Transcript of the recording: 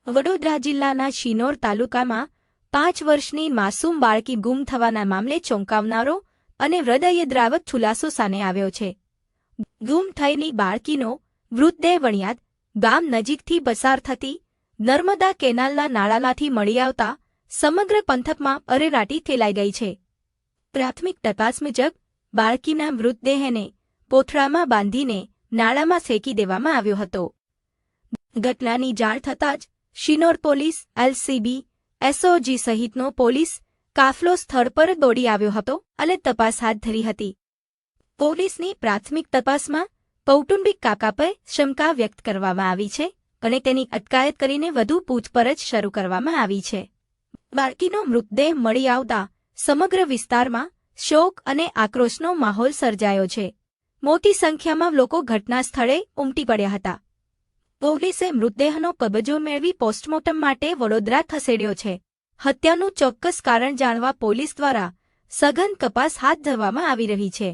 વડોદરા જિલ્લાના શિનોર તાલુકામાં 5 વર્ષની માસૂમ બાળકી ગુમ થવાના મામલે ચોંકાવનારો અને હૃદયદ્રાવક ખુલાસો સામે આવ્યો છે. ગુમ થયેલી બાળકીનો મૃતદેહ વણિયાદ ગામ નજીકથી પસાર થતી નર્મદા કેનાલના નાળામાંથી મળી આવતા સમગ્ર પંથકમાં અરેરાટી ફેલાઈ ગઈ છે. પ્રાથમિક તપાસ મુજબ બાળકીના મૃતદેહને પોથળામાં બાંધીને નાળામાં ફેંકી દેવામાં આવ્યો હતો. ઘટનાની જાણ થતાં જ શિનોર પોલીસ, એલસીબી, એસઓજી સહિતનો પોલીસ કાફલો સ્થળ પર દોડી આવ્યો હતો અને તપાસ હાથ ધરી હતી. પોલીસની પ્રાથમિક તપાસમાં કૌટુંબિક કાકા પર શંકા વ્યક્ત કરવામાં આવી છે અને તેની અટકાયત કરીને વધુ પૂછપરછ શરૂ કરવામાં આવી છે. બાળકીનો મૃતદેહ મળી આવતા સમગ્ર વિસ્તારમાં શોક અને આક્રોશનો માહોલ સર્જાયો છે. મોટી સંખ્યામાં લોકો ઘટના સ્થળે ઉમટી પડ્યા હતા. પોલીસે મૃતદેહનો કબજો મેળવી પોસ્ટમોર્ટમ માટે વડોદરા ખસેડ્યો છે. હત્યાનું ચોક્કસ કારણ જાણવા પોલીસ દ્વારા સઘન તપાસ હાથ ધરવામાં આવી રહી છે.